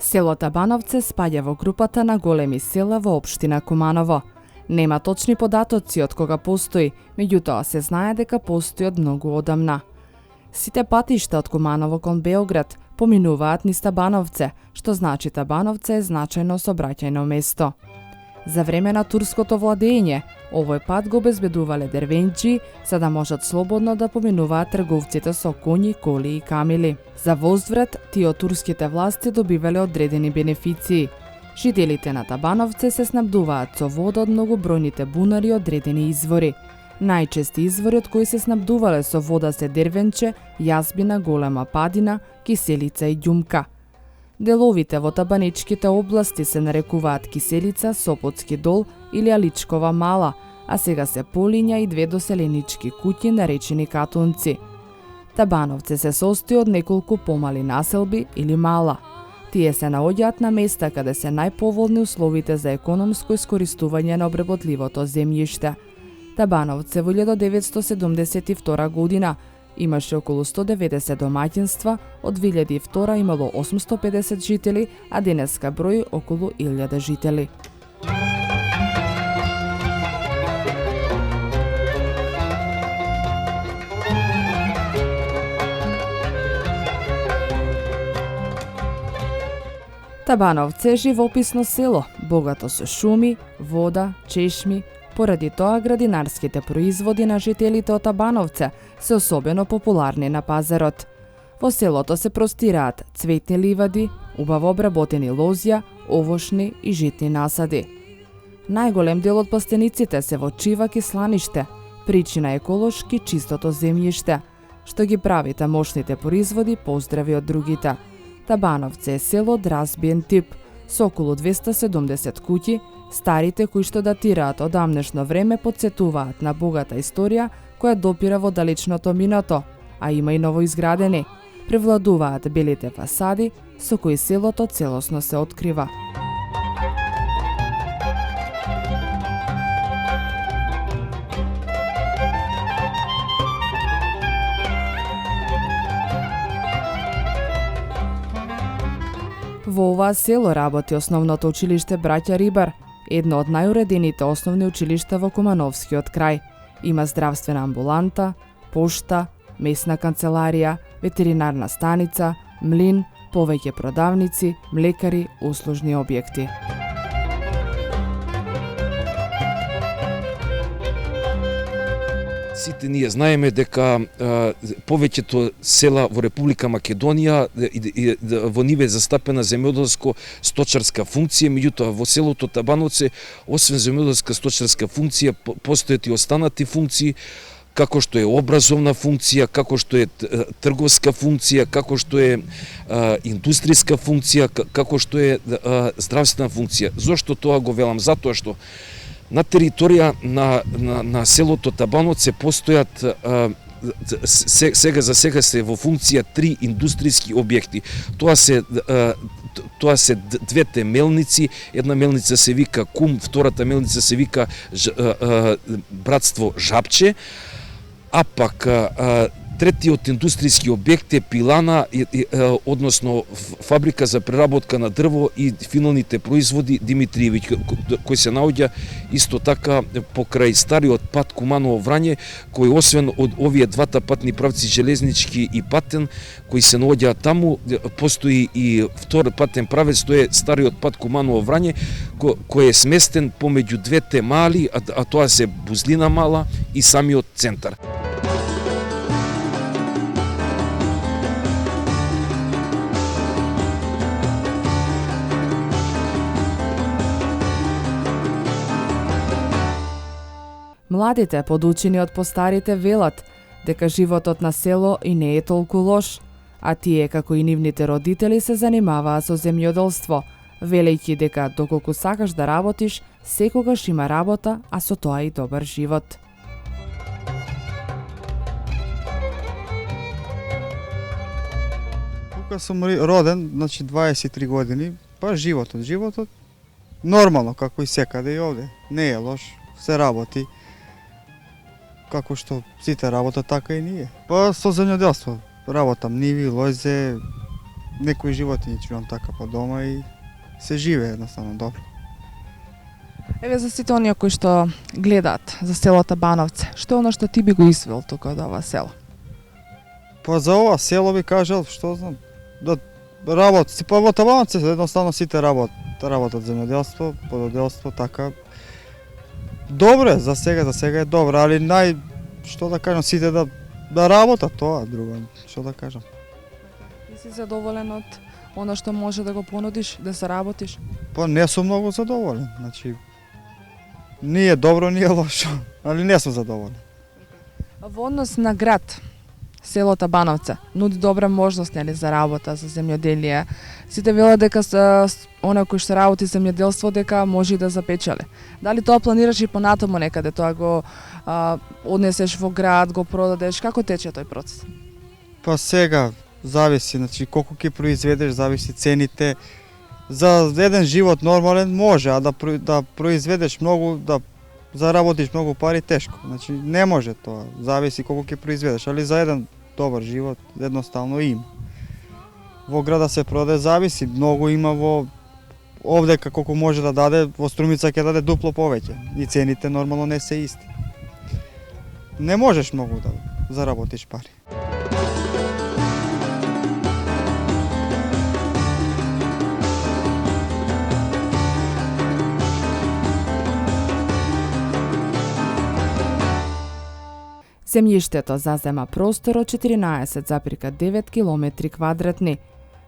Село Табановце спаѓа во групата на големи села во општина Куманово. Нема точни податоци од кога постои, меѓутоа се знае дека постои од многу одамна. Сите патишта од Куманово кон Београд поминуваат низ Табановце, што значи Табановце е значајно сообраќајно место. За време на турското владење, овој пат го обезбедувале дервенџи, за да можат слободно да поминуваат трговците со коњи, коли и камили. За возврат, тие од турските власти добивале одредени бенефиции. Жителите на Табановце се снабдуваат со вода од многобројните бунари и одредени извори. Најчести извори од кои се снабдувале со вода се дервенче, јазбина, голема падина, киселица и ѓумка. Деловите во табаничките области се нарекуваат Киселица, Сопотски дол или Аличкова мала, а сега се Полиња и 2 доселенички куќи наречени Катунци. Табановце се состои од неколку помали населби или мала. Тие се наоѓаат на места каде се најповолни условите за економско искористување на обработливото земјиште. Табановце во 1972 година имаше околу 190 домаќинства, од 2002 имало 850 жители, а денеска брои околу 1000 жители. Табановце е живописно село, богато со шуми, вода, чешми. Поради тоа градинарските производи на жителите од Табановце се особено популарни на пазарот. Во селото се простираат цветни ливади, убаво обработени лозја, овошни и житни насади. Најголем дел од пластениците се во чивак и сланиште, причина еколошки чистото земјиште, што ги прави тамошните производи поздрави од другите. Табановце е село од разбиен тип, со околу 270 куќи. Старите кои што датираат од дамнешно време потсетуваат на богата историја која допира во далечното минато, а има и новоизградени. Превладуваат белите фасади со кои селото целосно се открива. Во оваа село работи основното училиште Браќа Рибар, едно од најуредените основни училишта во Кумановскиот крај. Има здравствена амбуланта, пошта, месна канцеларија, ветеринарна станица, млин, повеќе продавници, млекари, услужни објекти. Сите ние знаеме дека повеќето села во Република Македонија во ниве е застапена земјоделско-сточарска функција, меѓутоа во селото Табановце, освен земјоделска сточарска функција, постојат и останати функции, како што е образовна функција, како што е трговска функција, како што е индустријска функција, како што е здравствена функција. Зошто тоа го велам? Затоа што на територија на селото Табановце постојат сега се во функција 3 индустријски објекти. Тоа се 2 мелници, една мелница се вика Кум, втората мелница се вика Братство Жапче, а пак третиот индустријски објект е пилана, односно фабрика за преработка на дрво и финалните производи Димитриевиќ, кој се наоѓа исто така покрај стариот пат Куманово-Врање, кој освен од овие двата патни правци железнички и патен, кои се наоѓаат таму, постои и втор патен правец, тоа е стариот пат Куманово-Врање, кој е сместен помеѓу двете мали, а тоа се Бузлина мала и самиот центар. Младите, подучени од постарите, велат дека животот на село и не е толку лош, а тие, како и нивните родители, се занимаваа со земјоделство, велејќи дека доколку сакаш да работиш, секогаш има работа, а со тоа и добар живот. Кога сум роден, значи 23 години, па животот нормално, како и секаде и овде. Не е лош, се работи. Како што сите работат, така и ние. Па со земјоделство, работам ниви, лозе, некои животни чувам така по дома и се живее едноставно добро. Еве за сите оние кои што гледаат за селото Бановце, што е оно што ти би го извел тука од ова село? Па за ова село би кажал, што знам, да работи, па во Табановце едноставно сите работат земјоделство, пододелство, така. Добро е, за сега е добро, али што да кажам, сите да работат тоа, друго, што да кажам. Ти си задоволен од оно што може да го понудиш, да се работиш? Па не сум многу задоволен, значи nije добро, nije лошо, али не сум задоволен. Во однос на град, селото Бановце, нуди добра можност нели за работа, за земјоделие. Сите велат дека оној кој што работи земјоделство дека може и да запечели. Дали тоа планираш и понатаму некаде, тоа го однесеш во град, го продадеш, како тече тој процес? Па сега зависи, значи колку ќе произведеш, зависи цените. За еден живот нормален може, а да произведеш многу, да заработиш многу пари тешко. Значи не може тоа, зависи колку ќе произведеш, али за еден добар живот едноставно има. Во града се продаде, зависи, многу има овде колку може да даде, во Струмица ќе даде дупло повеќе и цените нормално не се исти. Не можеш многу да заработиш пари. Земјиштето зазема простор од 14,9 километри квадратни.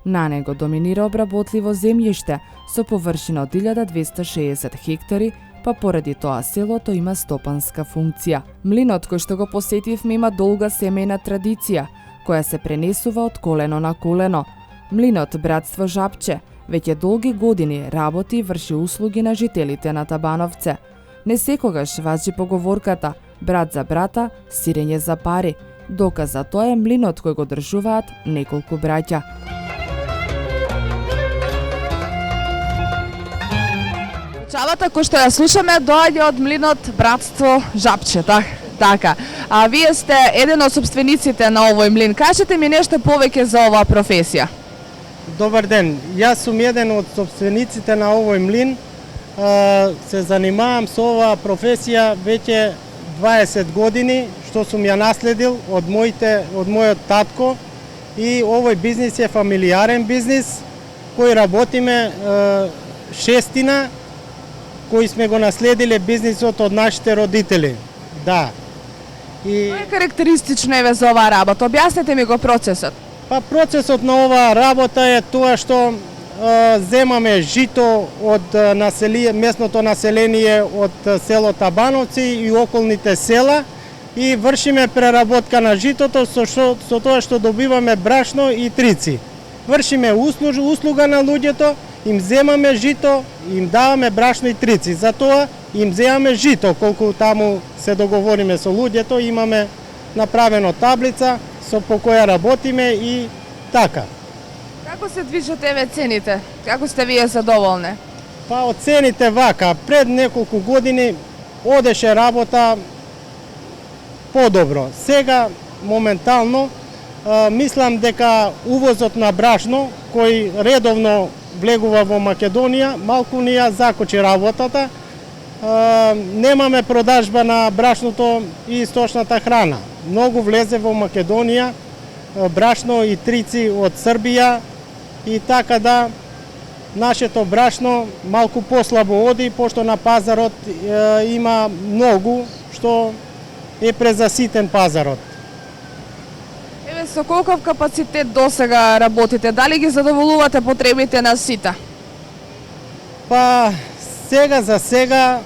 На него доминира обработливо земјиште со површина од 1260 хектари, па поради тоа селото има стопанска функција. Млинот кој што го посетивме има долга семејна традиција, која се пренесува од колено на колено. Млинот Братство Жапче веќе долги години работи и врши услуги на жителите на Табановце. Не секогаш важи поговорката брат за брата, сирење за пари. Доказ за тоа е млинот кој го држуваат неколку браќа. Чавата кој што ја слушаме доаѓа од млинот Братство Жапче, така. А вие сте еден од собствениците на овој млин. Кажете ми нешто повеќе за оваа професија. Добар ден, јас сум еден од собствениците на овој млин. Се занимавам со оваа професија веќе 20 години, што сум ја наследил од мојот татко, и овој бизнис е фамилијарен бизнис кој работиме шестина, кои сме го наследиле бизнисот од нашите родители. Да. И Кој е карактеристично еве за оваа работа? Објаснете ми го процесот. Па процесот на оваа работа е тоа што земаме жито од местното население од село Табановци и околните села и вршиме преработка на житото со тоа што добиваме брашно и трици. Вршиме услуга на луѓето, им земаме жито, им даваме брашно и трици. Затоа им земаме жито, колку таму се договориме со луѓето, имаме направено таблица по која работиме и така. Како се движат еве цените? Како сте вие задоволни? Па од цените вака, пред неколку години одеше работа подобро. Сега, моментално, мислам дека увозот на брашно, кој редовно влегува во Македонија, малку ни ја закочи работата. Немаме продажба на брашното и сточната храна. Многу влезе во Македонија, брашно и трици од Србија, и така да нашето брашно малку послабо оди, пошто на пазарот има многу, што е презаситен пазарот. Еве со колков капацитет досега работите? Дали ги задоволувате потребите на сите? Па за сега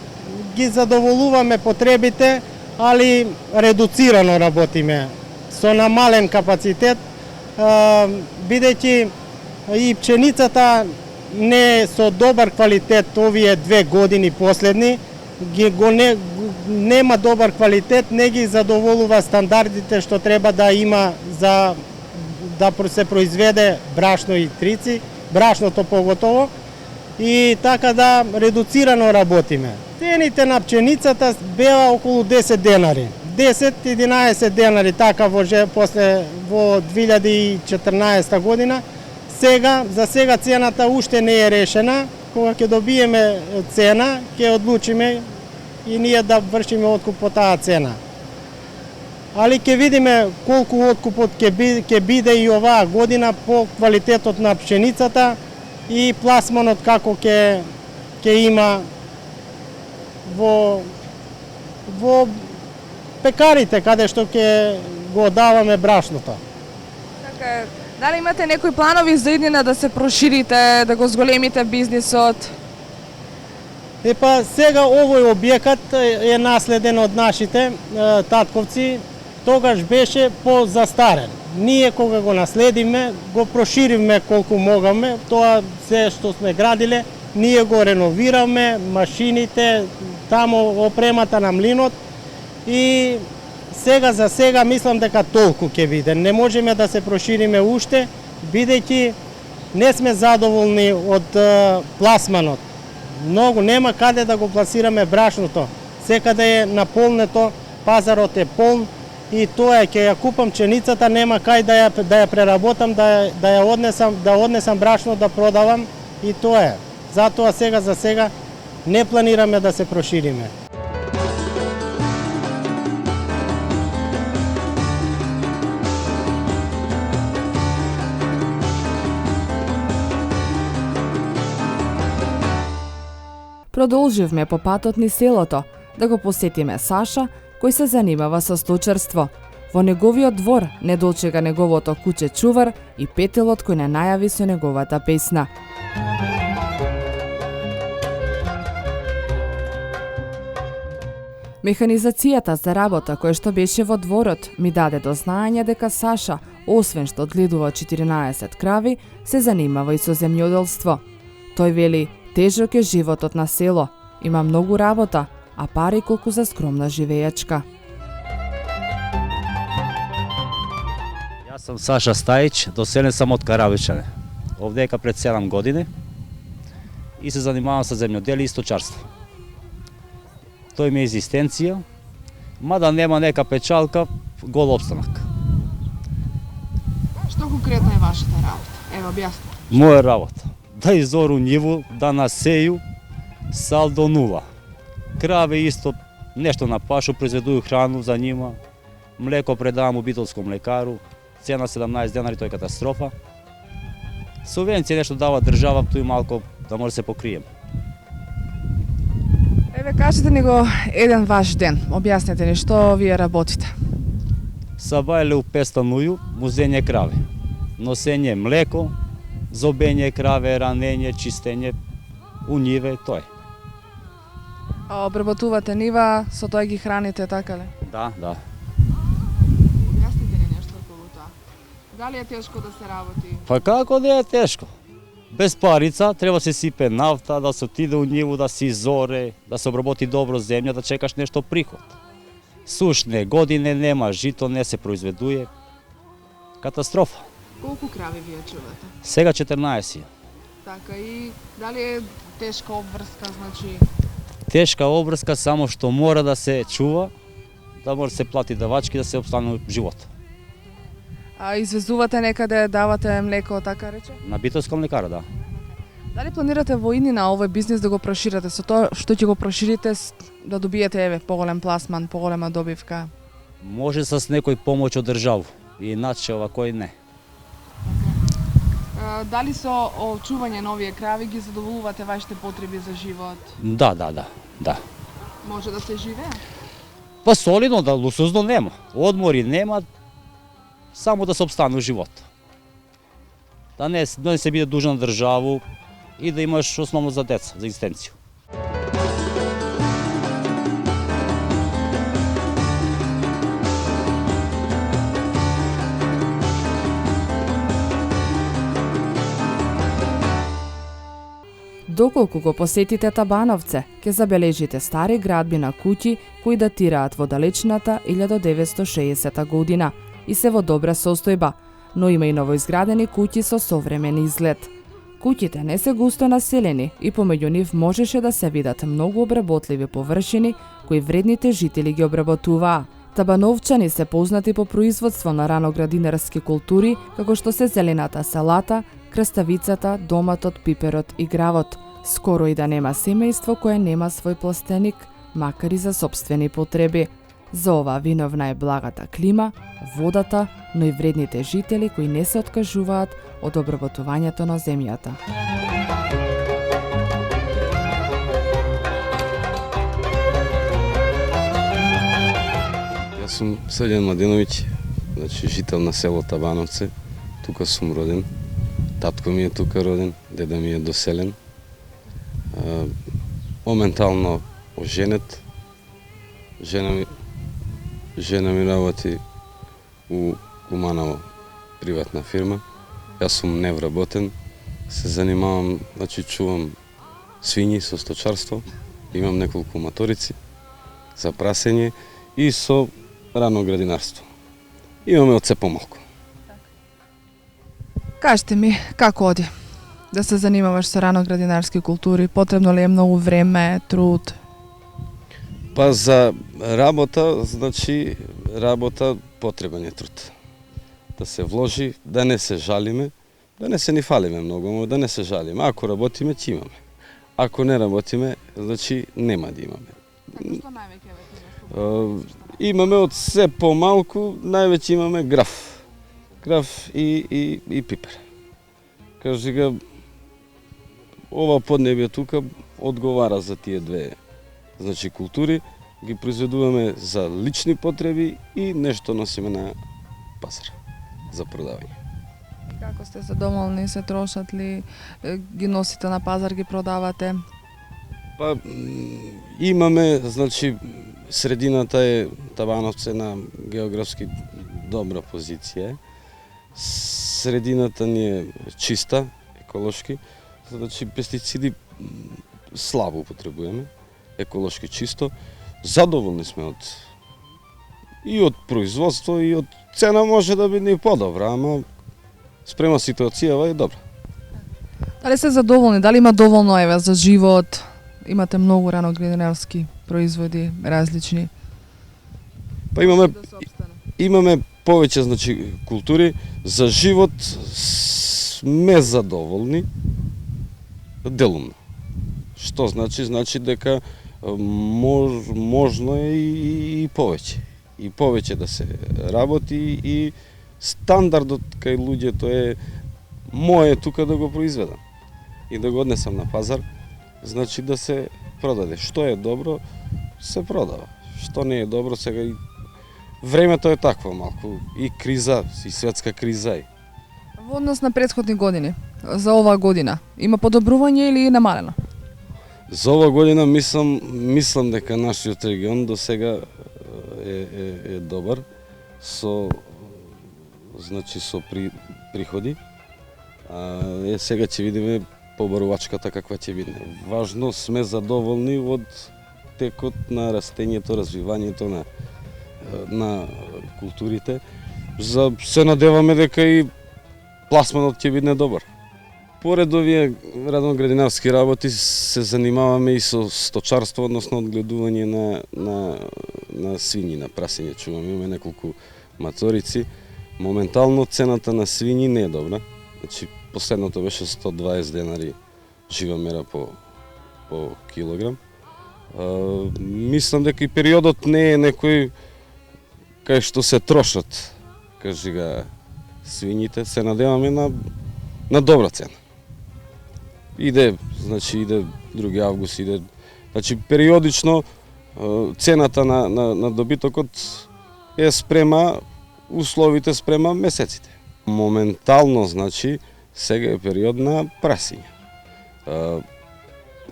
ги задоволуваме потребите, али редуцирано работиме, со намален капацитет, бидејќи и пченицата не е со добар квалитет овие 2 години последни, нема добар квалитет, не ги задоволува стандардите што треба да има за да се произведе брашно и трици, брашното поготово, и така да редуцирано работиме. Цените на пченицата беа околу 10 денари. 10-11 денари, така во 2014 година. за сега цената уште не е решена. Кога ќе добиеме цена, ќе одлучиме и ние да вршиме откуп по таа цена. Али ќе видиме колку откупот ќе биде и оваа година по квалитетот на пшеницата и пласманот како ќе има во пекарите каде што ќе го даваме брашното. Така е. Дали имате некои планови за иднина да се проширите, да го зголемите бизнисот? Епа сега овој објекат е наследен од нашите татковци, тогаш беше позастарен. Ние кога го наследиме, го проширивме колку могаме, тоа се што сме градиле, ние го реновираме, машините, тамо опремата на млинот и сега за сега мислам дека толку ќе биде. Не можеме да се прошириме уште, бидејќи не сме задоволни од пласманот. Многу нема каде да го пласираме брашното. Секаде е наполнето, пазарот е полн и тоа е, ќе ја купам пшеницата, нема кај да ја преработам, да однесам брашно да продавам и тоа е. Затоа сега за сега не планираме да се прошириме. Продолживме по патот низ селото, да го посетиме Саша, кој се занимава со сточарство. Во неговиот двор не дочека неговото куче чувар и петелот кој не најави со неговата песна. Механизацијата за работа која што беше во дворот ми даде до знаење дека Саша, освен што одгледува 14 крави, се занимава и со земјоделство. Тој вели, тежок е животот на село, има многу работа, а пари колку за скромна живеечка. Јас сум Саша Стајич, доселен сам од Каравичане. Овдека пред 7 години и се занимавам со земјоделие и сточарство. Тој ми е екзистенција, мада нема нека печалка, гол опстанак. Што конкретно е вашата работа? Ево, објасни. Моја работа, да изору ниву, да насеју, салдо нула. Краве исто, нешто на пашу, произведуju храну за нима, млеко предавам у битолско млекару, цена 17 денари, тоа е катастрофа. Субвенција нешто дава држава, тој малко да може се покрием. Еве, кажете ни го еден ваш ден, објаснете ни што вие работите. Сабајле у пестанују, музење крави, носење млеко, зобење краве, ранење, чистење у ниве, тоа е. А обработувате нива, со тоа ги храните, така ли? Да. Објасните ни нешто околу тоа. Дали е тешко да се работи? Па како не е тешко? Без парица треба се сипе нафта, да се отиде у ниву, да се изоре, да се обработи добро земја, да чекаш нешто приход. Сушне године нема, жито не се произведуе. Катастрофа. Колку крави вие чувате? Сега 14. Така, и дали е тешка обврска, значи? Тешка обврска, само што мора да се чува, да може да се плати давачки, да се обстане живот. А извезувате некаде, давате млеко, така рече? На битолска млекара, да. Дали планирате во иднина овој бизнис да го проширите со тоа што ќе го проширите да добиете еве поголем пласман, поголема добивка? Може с некој помош од државу, иначе овакој не. Дали со очување на овие крави ги задоволувате вашите потреби за живот? Да. Може да се живее? Па солидно, да, луксузно нема. Одмори нема, само да се обстане живот. Да не се биде дужан на државу и да имаш основно за деца, за екзистенција. Доколку го посетите Табановце, ќе забележите стари градби на куќи кои датираат во далечната 1960 година и се во добра состојба, но има и новоизградени куќи со современ изглед. Куќите не се густо населени и помеѓу нив можеше да се видат многу обработливи површини кои вредните жители ги обработуваа. Табановчани се познати по производство на раноградинарски култури, како што се зелената салата, краставицата, доматот, пиперот и гравот. Скоро и да нема семејство кое нема свој пластеник, макар и за сопствени потреби. За ова виновна е благата клима, водата, но и вредните жители кои не се откажуваат од обработувањето на земјата. Јас сум Срđan Младеновиќ, значи жител на село Табановце. Тука сум роден. Татко ми е тука роден, деда ми е доселен. Моментално оженет. Жена ми работи у Куманово приватна фирма. Јас сум невработен. Се занимавам, значи чувам свињи со сточарство. Имам неколку моторици за прасење и со рано градинарство. Имаме од се помалку. Кажете ми, како оди да се занимаваш со раноградинарски култури? Потребно ли е многу време, труд? Па за работа, значи работа потребен е труд. Да се вложи, да не се жалиме, да не се ни фалиме многу, но да не се жалиме. Ако работиме, ќе имаме. Ако не работиме, значи нема да имаме. Што највеќе Имаме од се помалку, највеќе имаме граф. Граф и пипер. Кажи га, ова поднебје тука одговара за тие две, значи култури, ги произведуваме за лични потреби и нешто носиме на пазар за продавање. Како сте задоволни, се трошат ли, ги носите на пазар, ги продавате? Па имаме, значи средината е Табановце на географски добра позиција. Средината ни е чиста, еколошки, значи пестициди слабо употребуваме, еколошки чисто. Задоволни сме од производство и од цена може да биде и подобра, ама спрема ситуацијава е добра. Дали сте задоволни? Дали има доволно за живот? Имате многу раноградинарски производи, различни. Па имаме повеќе, значи, култури. За живот сме задоволни делумно. Што значи? Значи дека можно е и повеќе. И повеќе да се работи и стандардот кај луѓето е моје тука да го произведам и да го однесам на пазар, значи да се продаде. Што е добро, се продава. Што не е добро, сега и времето е такво малку, и криза, и светска криза. Во однос на претходни години, за оваа година, има подобрување или намалено? За ова година мислам дека нашиот регион до сега е добар со приходи. Сега ќе видиме побарувачката каква ќе биде. Важно сме задоволни од текот на растењето, развивањето на културите. Се надеваме дека и пласманот ќе биде добар. Поред овие раноградинарски работи се занимаваме и со сточарство, односно одгледување на свињи, на прасење. Чуваме, имаме неколку моторици. Моментално цената на свињи не е добра. Значи, последното беше 120 денари жива мера по килограм. Мислам дека и периодот не е некој кај што се трошат, кажи га, свињите. Се надеваме на добра цена. Иде 2 август, значи периодично цената на добитокот е спрема условите спрема месеците. Моментално, значи, сега е период на прасење.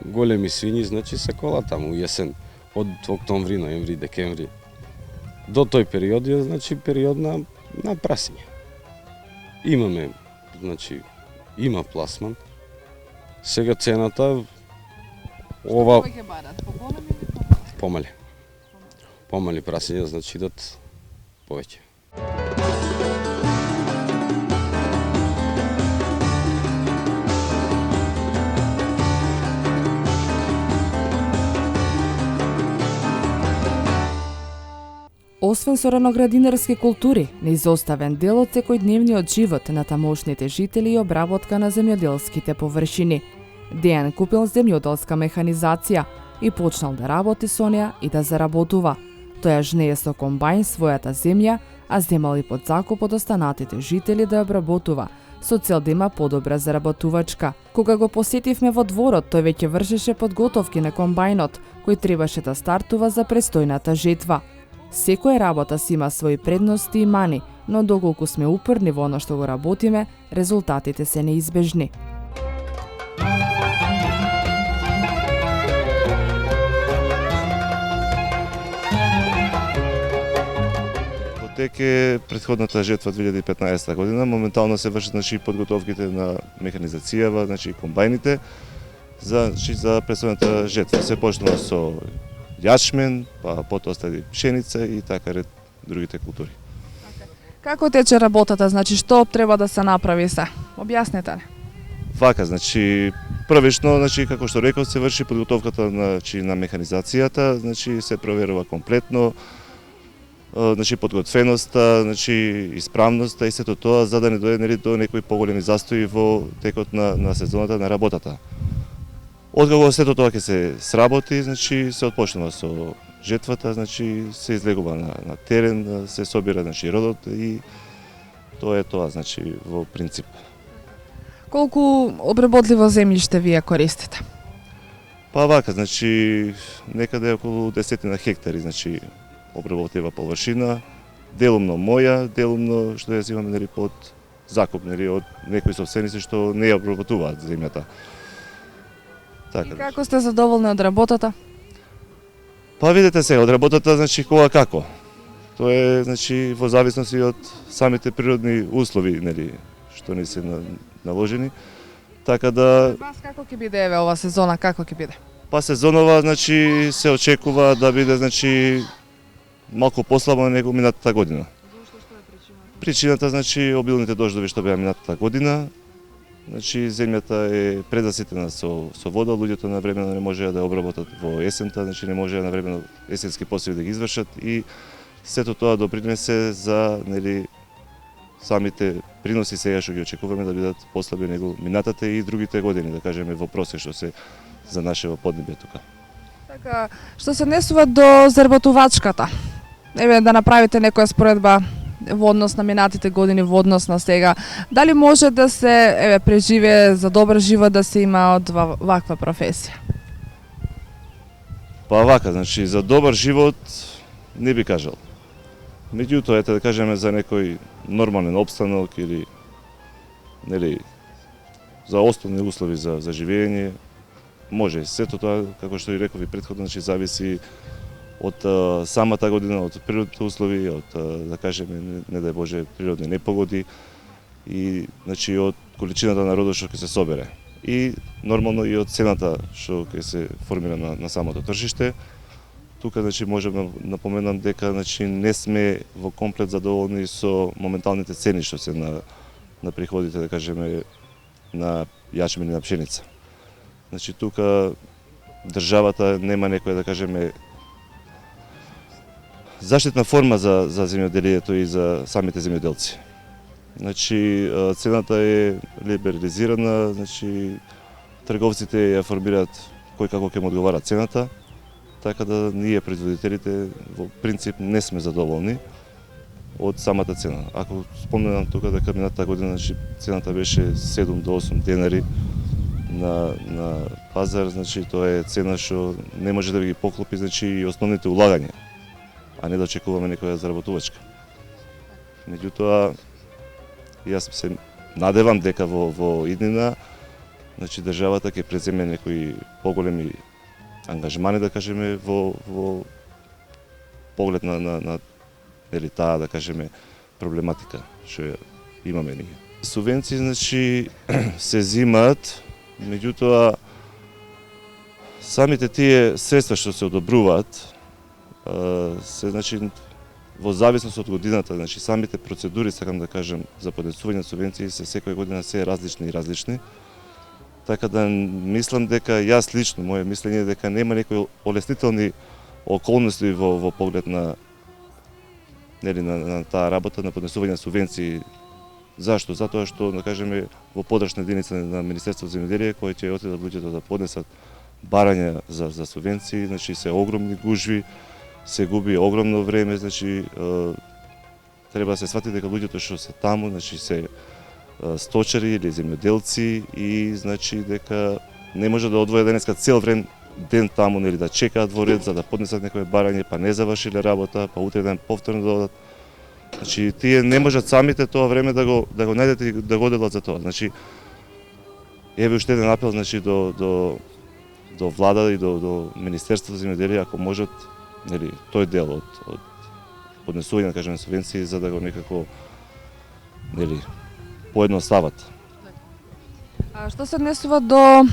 Големи свињи, значи, се кола таму јесен, од октомври, ноември, декември. До тој период е, значи, период на прасење. Имаме, значи, има пласман. Сега цената ова помали прасење, значи идат повеќе. освен со раноградинарски култури, неизоставен дел од секојдневниот живот на тамошните жители и обработка на земјоделските површини. Дејан купил земјоделска механизација и почнал да работи со неа и да заработува. Тој жнее со комбајн својата земја, а земал и под закуп од останатите жители да ја обработува, со цел да има подобра заработувачка. Кога го посетивме во дворот, тој веќе вршеше подготовки на комбајнот, кој требаше да стартува за престојната жетва. Секоја работа си има своји предности и мани, но доколку сме упорни во оно што го работиме, резултатите се неизбежни. Тек е претходната жетва 2015 година, моментално се вршат подготовките на механизацијава, комбајните за престојната жетва. Се почнува со јачмен, па потоа следи пшеница и така ред другите култури. Како тече работата? Што треба да се направи се? Објаснете ли? Вака, првично, како што реков, се врши подготовката на механизацијата, се проверува комплетно, подготвеноста, исправноста и сето тоа за да не дојде до некои поголеми застои во текот на сезоната на работата. Откако сето тоа ќе се сработи, се отпочнува со жетвата, се излегува на терен, се собира родот и тоа е тоа, во принцип. Колку обработливо земјиште вие користите? Па вака, некаде околу 10 хектари, обработлива површина, делумно моја, делумно што ја земаме под закуп од некои собственици што не ја обработуваат земјата. И како сте задоволни од работата? Па видете сега, од работата, кога како. Тоа е, во зависност и од самите природни услови, што ни се наложени. Така да... Вас како ќе биде ова сезона, како ќе биде? Па сезонова, се очекува да биде, малку послабо него минатата година. Зошто, што е причината? Причината, обилните дождови што беа минатата година. Земјата е презаситена со вода, луѓето навремено не можеа да ја обработат во есента, не можеа навремено есенски посеви да ги извршат и сето тоа допринесе за самите приноси сега што ги очекуваме да бидат послаби него минатата и другите години, да кажеме во просек што се за нашево поднебје тука. Така, што се однесува до заработувачката, да направите некоја споредба во однос на минатите години, во однос на сега, дали може да се преживее за добар живот да се има од ваква професија? Па вака, за добар живот не би кажал. Меѓутоа, да кажеме за некој нормален обстанок или за основни услови за живење, може. Сето тоа, како што и реков и претходно, зависи од самата година, од природните услови, од, да кажеме, не дај Боже, природни непогоди и од количината на родот што ќе се собере. И нормално и од цената што ќе се формира на самото тржиште. Тука можам да напоменам дека не сме во комплет задоволни со моменталните цени што се на приходите, да кажеме, на јачмен и на пшеница. Тука државата нема некоја, да кажеме, заштитна форма за земјоделието и за самите земјоделци. Цената е либерализирана, трговците ја формираат кој како ќе му одговара цената, така да ние производителите во принцип не сме задоволни од самата цена. Ако споменам тука дека минатата година цената беше 7 до 8 денари на пазар, тоа е цена што не може да ги поклопи и основните улагања, а не да очекуваме некоја заработувачка. Меѓутоа, јас се надевам дека во иднина државата ќе преземе некои поголеми ангажмани, да кажеме, во поглед на таа, да кажеме, проблематика што имаме ние. Субвенции, се зимаат, меѓутоа самите тие средства што се одобруваат се во зависност од годината, самите процедури, сакам да кажем, за поднесување на субвенции се секоја година се различни и различни. Така да мислам дека јас лично, моје мислење е дека нема некои олеснителни околности во поглед на нели на таа работа на поднесување на субвенции. Зашто? Затоа што, да кажеме, во подрачна единица на Министерството за земјоделие, кој ќе отидат луѓето да поднесат барања за субвенции, значи се огромни гужви, се губи огромно време, значи треба да се свати дека луѓето што се таму, значи се сточари или земјоделци и значи дека не може да одвојат денеска цел ден таму, нели да чекаат во ред за да поднесат некое барање, па не завршиле работа, па утре ден повторно да одат. Значи тие не можат самите тоа време да го најдат и да го одделат за тоа. Значи еве уште еден апел, значи до влада и до Министерството за земјоделие, ако можат, нели тој дел од поднесување, да кажеме, субвенции за да го некако, нели, поедностават. А што се однесува до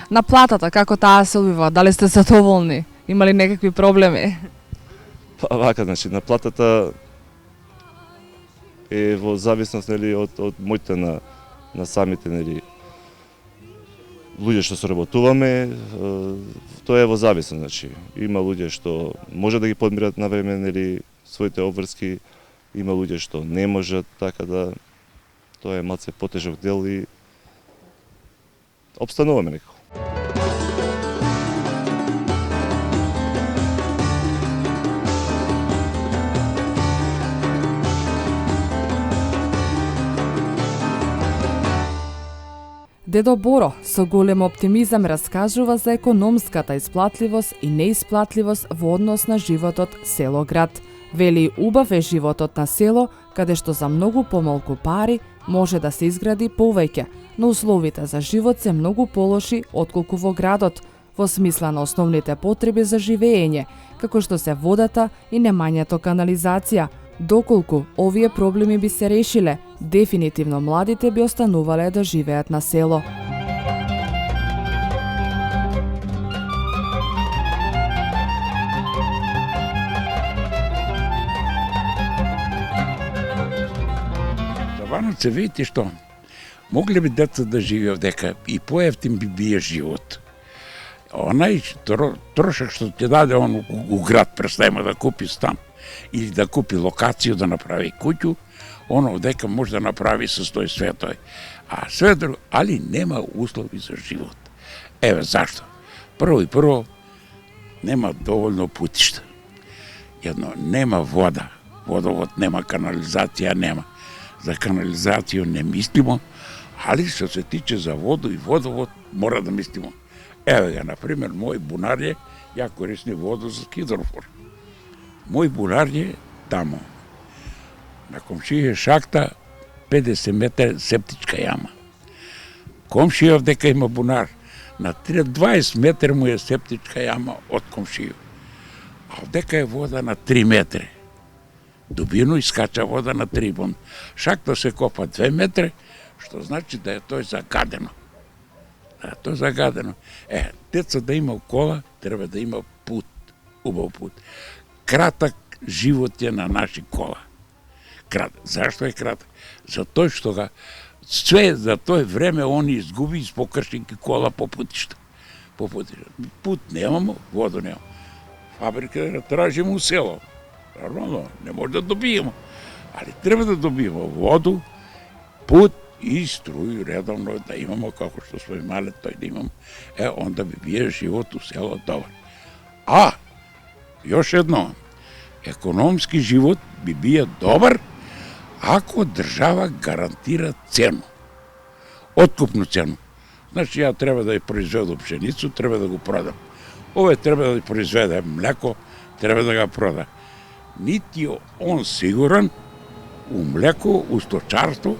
наплатата, како таа се одвива? Дали сте задоволни? Има ли некакви проблеми? Па вака, значи наплатата е во зависност, нели, од моите на самите, нели, луѓе што соработуваме, тоа е во зависност, значи има луѓе што може да ги подмират на време, нели, своите обврски, има луѓе што не можат, така да тоа е малце потежок дел и обстануваме некако. Дедо Боро со голем оптимизам раскажува за економската исплатливост и неисплатливост во однос на животот село-град. Вели, убав е животот на село, каде што за многу помалку пари може да се изгради повеќе, но условите за живот се многу полоши отколку во градот, во смисла на основните потреби за живење, како што се водата и немањето канализација. Доколку овие проблеми би се решиле, дефинитивно младите би останувале да живеат на село. За Ваноце, видите што, могли би деца да живеат дека и поевтин би бие живот. Онај трошак што ќе даде он у град, представимо да купи стан или да купи локација да направи куќу, оно дека може да направи со тој све тој. А све друго, али нема услови за живот. Еве зашто. Прво, нема доволно путишта. Едно, нема вода. Водовод нема, канализација нема. За канализација не мислимо, али што се тиче за воду и водовод, мора да мислимо. Еве га, например, мој бунар е, ја користим воду за хидрофор. Мој бунар е тамо. На комшија шахта 50 метра септичка јама. Комшија дека има бунар. На 20 метра му е септичка јама од комшија. А дека е вода на 3 метра. Дубино искача вода на 3 бон. Шахта се копа 2 метра, што значи да е тој загадено. Да, тоа е загадено. Деца да има кола, треба да има пут, убав пут. Кратак живот е на наши кола. Зашто е кратак? Затоа што га све за тој време они изгуби покршинки кола по путишта. Пут немамо, воду немамо. Фабрика да тражимо у село. Нормално, не може да добиемо. Али треба да добиемо воду, пут и струju редовно да имамо, како што сме имале тој да имамо. Онда би бие живот у село добар. А, још едно, економски живот би бие добар ако држава гарантира цену. Откупну цену. Значи, ја треба да ја произведам пшеницу, треба да го продам. Овој треба да ја произведе млеко, треба да го прода. Нити он сигурен у млеко, у сточарство,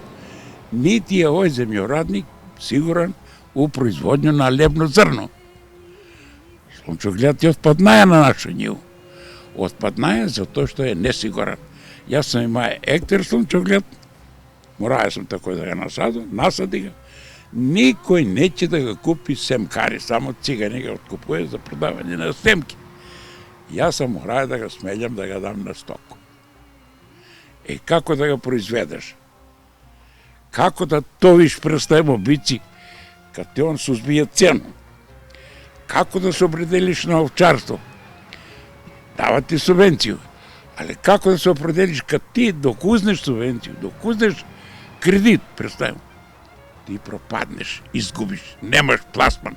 нити е овој земјорадник сигурен у производња на лебно зрно. Слончоглед ја отпаднаја на наша њиву. Отпаднаја затоа што е несигурен. Јас сам има ектер слончоглед, мораја сам тако да го насади го. Никој неќе да го купи семкари, само цигани го откупува за продавање на семки. Јас сам мораја да го смелјам да го дам на стоку. Како да го произведеш? Како да товиш престаемо бици, кад те он сузбија цену? Како да се определиш на овчарство? Дава ти субвенцiju. Ali kako da se opredeliš kad ti dok uzneš subvenciju, dok uzneš kredit, predstavimo, ti propadneš, izgubiš, nemaš plasman.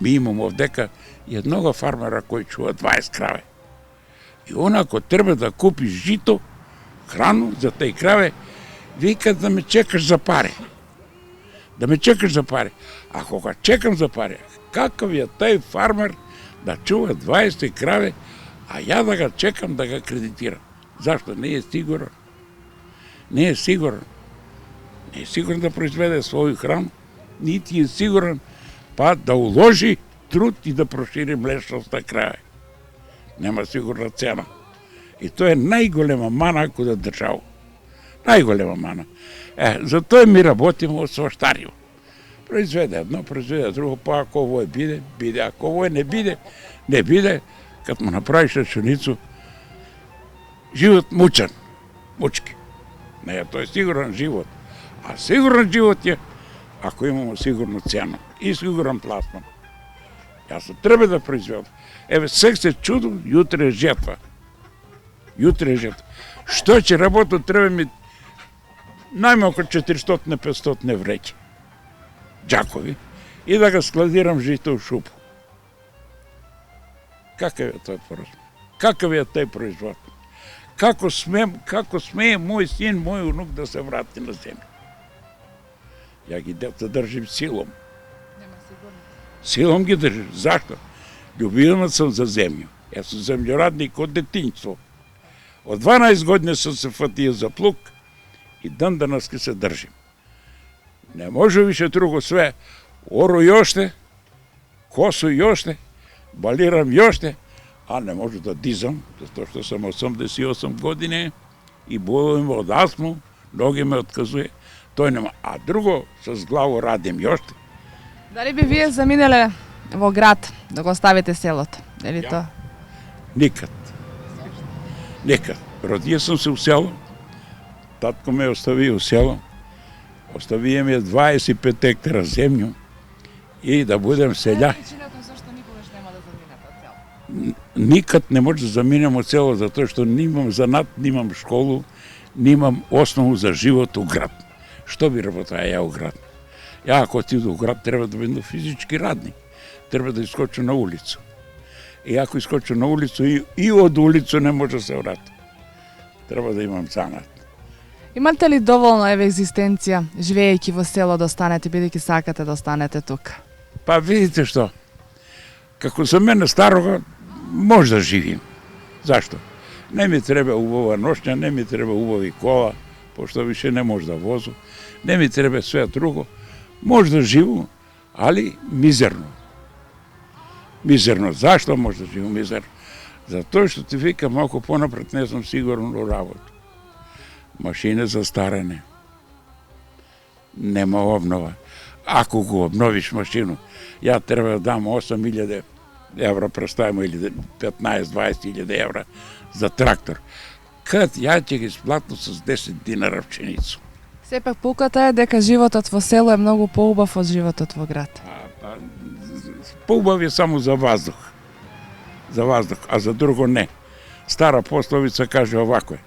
Mi imamo ovdeka jednoga farmera koji čuva 20 krave. I on ako treba da kupi žito, hranu za te krave, vika da me čekaš za pare. Da me čekaš za pare. Ako ga čekam za pare, kakav je taj farmer da čuva 20 krave, a ja da ga čekam da ga kreditiram? Zašto? Nije siguran. Nije siguran. Nije siguran da proizvede svoju hranu, niti je siguran pa da uloži trud i da proširi mlečnost na krave. Nema sigurna cena. I to je najgolema mana kod državu. Najgolema mana. Zato mi работimo od svaštariju. Proizvede jedno, proizvede drugo, pa ako ovo je bide, bide. Ako ovo je ne bide, ne bide. Kad mu napraviš računicu, život mučan, mučki. Ne, to je siguran život. A siguran život je ako imamo sigurnu cenu i siguran plasman. Jasno, treba da proizvedemo. Evo, sve se čudu, jutre je žetva. Jutre je žetva. Što će работу, treba mi najmanje oko 400-500 vreće. Džakovi. I da ga skladiram žito u šupu. Kakav je to proizvod? Kakav je taj proizvod? Kako sme moj sin, moj unuk da se vrati na zemlju? Ja gi deca držim silom. Silom gi držim. Zašto? Ljubimac sam za zemlju. Ja sam zemljoradnik od detinjstva. Od 12 godina sam se fatio za pluk i dan danas se držim. Ne može više drugo sve. Oru jošte, kosu jošte, baliram jošte, a ne možu da dizam, zato što sam 88 godine i bojujem od astmu, noge me otkazuje. To nema. A drugo, s glavom radim jošte. Da li bi вие заминеле во град да го оставите селото? Или то? Nikad. Nikad. Rodio sam se u selu, tatko me ostavio u selu, ostavio mi je 25 hektara zemlju i da budem seljak. Nikad ne može da zaminemo celo, zato što nimam zanat, nimam školu, nimam osnovu za život u grad. Što bi работа ja u grad? Ja ako otidu u grad treba da budem fizički radnik, treba da iskoču na ulicu. I ako iskoču na ulicu i od ulicu ne može se vratiti. Treba da imam zanat. Имате ли доволно egzistencija, живејќи во село, да останете, бидејќи сакате да останете тука? Pa vidite što, kako za mene staroga možda živim. Zašto? Ne mi treba ubava nošnja, ne mi treba ubavi kola, pošto više ne može da vozu, ne mi treba sve drugo. Možda živu, ali mizerno. Mizerno. Zašto možda živu mizerno? Zato što ti vikam малко понапред не съм сигурен у работу. Машине застаране. Нема обнова. Ако го обновиш машину, ја треба да дам 8.000 евра, представимо, или 15-20.000 евра за трактор. Кад ја ќе ги сплатам с 10 динара пшеницу. Сепак пуката е дека животот во село е многу поубав од животот во град. Поубав е само за воздух. За воздух, а за друго не. Стара пословица каже овако е.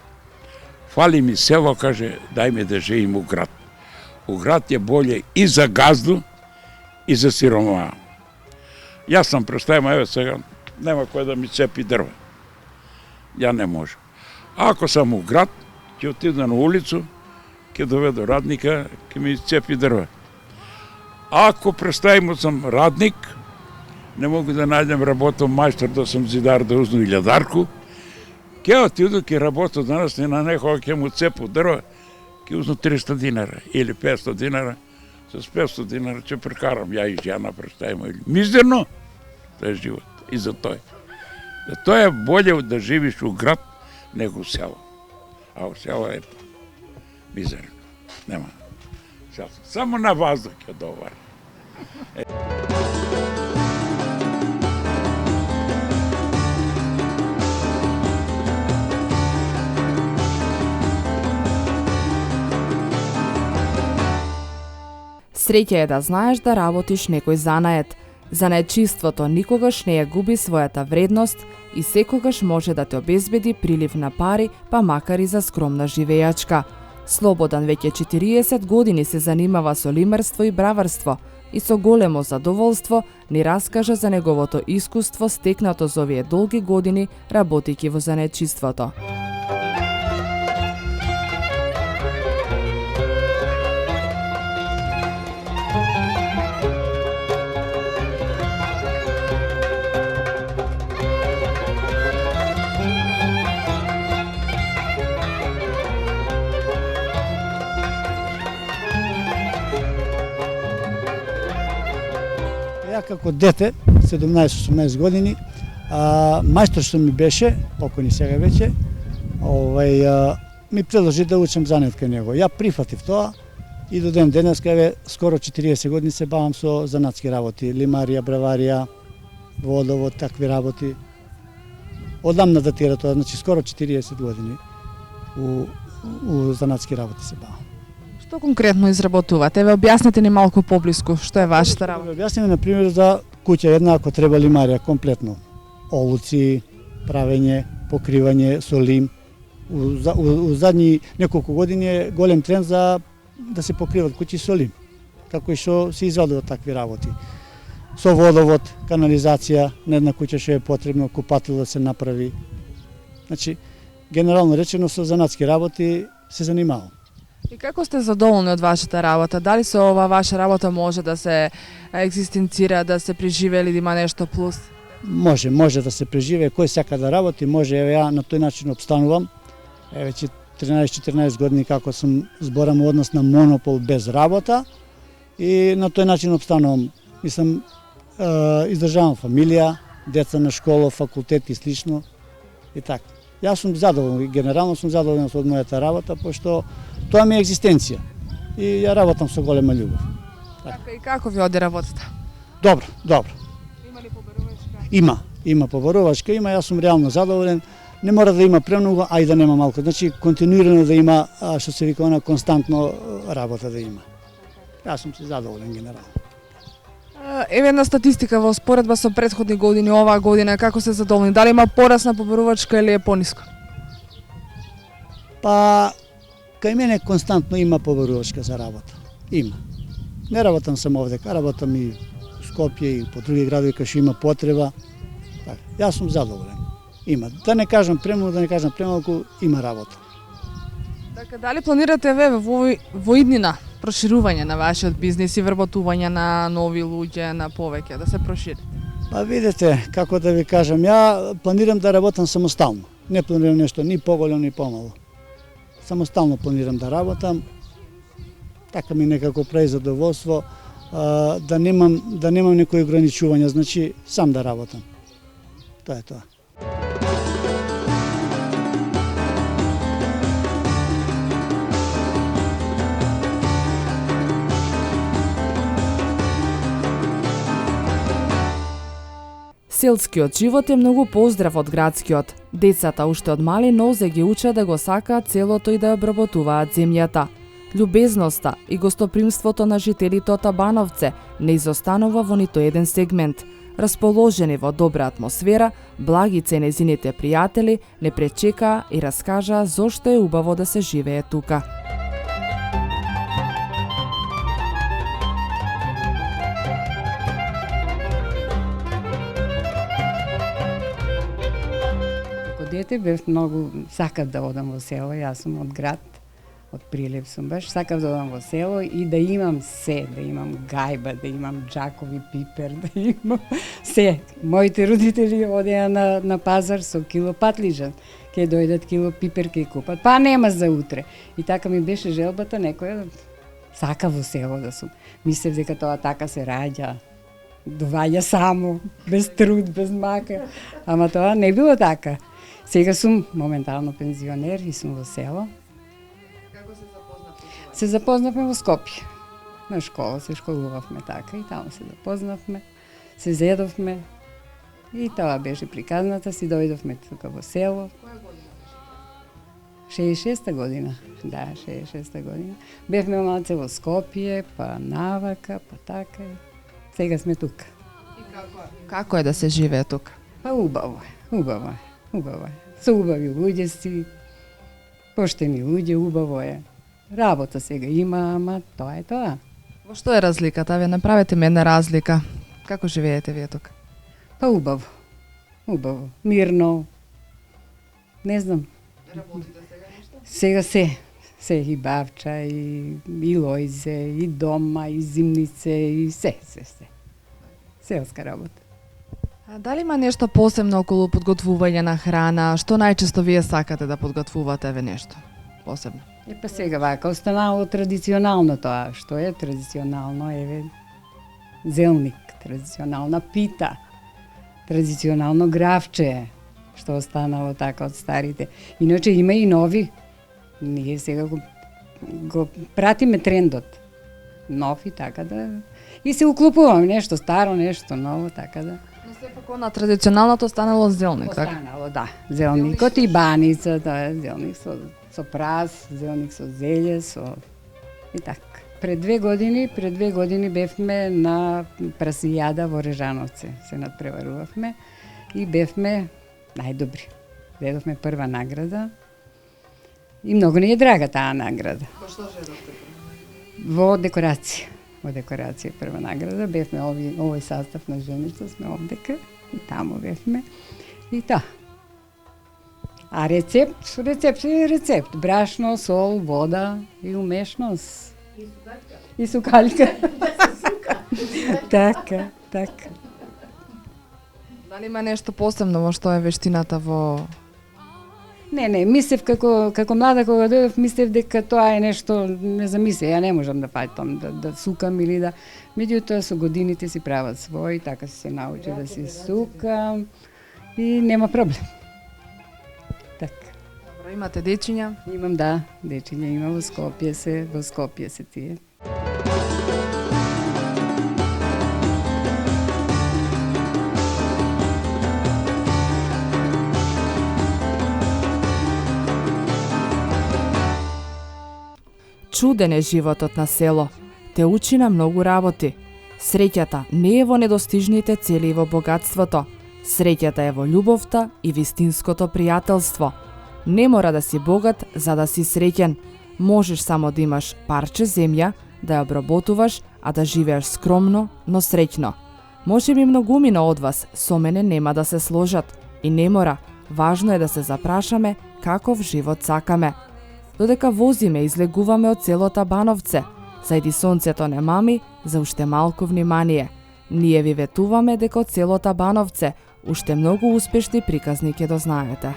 Фали ми село, каже, дај ми да живим у град. У град е болje и за газду, и за сиромаха. Јас сам представам, ево сега, нема кој да ми цепи дрва. Ја не можам. Ако сам у град, ќе отида на улицу, ќе доведу радника, ќе ми цепи дрва. Ако представимо сам радник, не могу да најдем работом мајстор, да сам зидар, да узну илјадарку, ќе отиду, ќе работу данас и на некоја ќе му цепу дрва, ќе узну 300 динара или 500 динара. С 500 динара ќе прекарам ја и жена, представимо. Мизерно, тоа е живот. И за тоа. За тоа е болje да живиш у град него у село. А у село е мизерно. Нема. Само на воздух е добар. Среќа е да знаеш да работиш некој занает. Занаетчиството никогаш не ја губи својата вредност и секогаш може да те обезбеди прилив на пари, па макар и за скромна живејачка. Слободан веќе 40 години се занимава со лимарство и браварство и со големо задоволство ни раскажа за неговото искуство стекнато за овие долги години работејќи во занаетчиството. Ја како дете, 17-18 години, мајстор што ми беше, покојни сега веќе, ми предложи да учам занет кај него. Ја прифатив тоа и до ден денеска, скоро 40 години се бавам со занатски работи, лимарија, браварија, водовод, такви работи. Одамна датира тоа, значи скоро 40 години у занатски работи се бавам. Што конкретно изработувате? Еве објаснете ни малку поблиску што е вашата работа. Објасниме на пример за куќа една ако треба лимарија комплетно. Олуци, правење, покривање, солим. У задни неколку години е голем тренд за да се покриват куќи солим. Како и што се извадуваат такви работи. Со водовод, канализација, на една куќа што е потребно, купатил да се направи. Значи, генерално речено со занатски работи се занимавам. И како сте задоволни од вашата работа? Дали со ова ваша работа може да се екзистенцира, да се преживее или да има нешто плюс? Може да се преживее, кој сака да работи, може, еве ја на тој начин обстанувам. Еве 13-14 години како сум зборам однос на монопол без работа и на тој начин обстанувам. Мислам, издржавам фамилија, деца на школа, факултет и слично и така. Јас сум задоволен, генерално сум задоволен од мојата работа, пошто тоа ми е екзистенција и ја работам со голема љубов. Така и како ви оди работата? Добро. Има ли побарувачка? Има побарувачка, јас сум реално задоволен. Не мора да има премногу, а и да нема малку. Значи, континуирано да има, што се вика, она константно работа да има. Јас сум се задоволен генерално. Еве една статистика во споредба со претходни години, оваа година, како се задоволни? Дали има пораст на побарувачка или е пониско? Па, кај мене константно има побарувачка за работа. Има. Не работам само овдека, работам и у Скопје и по други градови кај што има потреба. Така, јас сум задоволен. Има. Да не кажам премалку, има работа. Така, дали планирате во иднина проширување на вашиот бизнис и вработување на нови луѓе, на повеќе, да се прошири? Па видете, како да ви кажам, ја планирам да работам самостално. Не планирам нешто ни поголемо, ни помало. Самостално планирам да работам. Така ми некако прави задоволство да немам некои ограничувања, значи сам да работам. Тоа е тоа. Селскиот живот е многу поздрав од градскиот. Децата уште од мали нозе ги учат да го сакаат селото и да ја обработуваат земјата. Љубезноста и гостопримството на жителите од Табановце не изостанува во нито еден сегмент. Расположени во добра атмосфера, Благица и незините пријатели не пречекаа и раскажаа зошто е убаво да се живее тука. Дете бев многу, сакав да одам во село, јас сум од град, од Прилеп сум баш, сакав да одам во село и да имам се, да имам гајба, да имам джакови пипер, да имам се. Моите родители одеа на пазар со кило патлижан, ке дојдат кило пипер ке купат, па нема за утре. И така ми беше желбата некоја, сакав во село да сум. Мислев дека тоа така се раѓа, доваѓа само, без труд, без мака, ама тоа не било така. Сега сум моментално пензионер и сум во село. Како се запознавте? Се запознавме во Скопје. На школа се школувавме така и таму се запознавме, се зедовме и тоа беше приказната, си дојдовме тука во село. Која година беше? 66-та година. Да, 66-та година. Бевме малце во Скопје, па навака, па така. Сега сме тука. И Како е да се живее тука? Па убаво е, убаво е, убаво е. Со убави луѓе си, поштени луѓе, убаво е. Работа сега има, ама тоа е тоа. Во што е разликата? Вие направете ми една разлика. Како живеете вие тука? Па убаво, убаво, мирно, не знам. Сега се и бавча, и лојзе, и дома, и зимнице, и се. Селска работа. А дали има нешто посебно околу подготвување на храна? Што најчесто вие сакате да подготвувате ве нешто посебно? Па сега вака останало традиционално тоа. Што е традиционално? Еве зелник, традиционална пита, традиционално гравче, што останало така од старите. Иначе има и нови. Ние сега го пратиме трендот. Нов и така да... И се уклопуваме нешто старо, нешто ново, така да... Но сепак на традиционалното останало зелник, така? Останало, да. Зелникот и баница, тоа е зелник со прас, зелник со зелје, и така. Пред две години бевме на прасијада во Режановци. Се надпреварувавме и бевме најдобри. Дедовме прва награда и многу ни е драга таа награда. Во што жедовте? Во декорација прва награда. Бевме овој састав на женица, сме овдека и таму бевме. И та. А рецепт. Брашно, сол, вода и умешност. И сукалка. Така. Дали има нешто посебно во што е вештината во... Не, мислев како млада кога дојдов, мислев дека тоа е нешто, не замислев, ја не можам да фаќам, да сукам или да... Меѓутоа со годините си прават свој, така се научи да си сукам и нема проблем. Така. Добро, имате дечиња? Имам, да, дечиња има во Скопје се тие. Чуден е животот на село. Те учи на многу работи. Среќата не е во недостижните цели и во богатството. Среќата е во љубовта и вистинското пријателство. Не мора да си богат за да си среќен. Можеш само да имаш парче земја, да ја обработуваш, а да живееш скромно, но среќно. Може би многумина од вас со мене нема да се сложат. И не мора. Важно е да се запрашаме каков живот сакаме. Додека возиме, излегуваме од селото Бановце. Зајди сонцето не мами, за уште малку внимание. Ние ви ветуваме дека од селото Бановце уште многу успешни приказни ќе дознаете.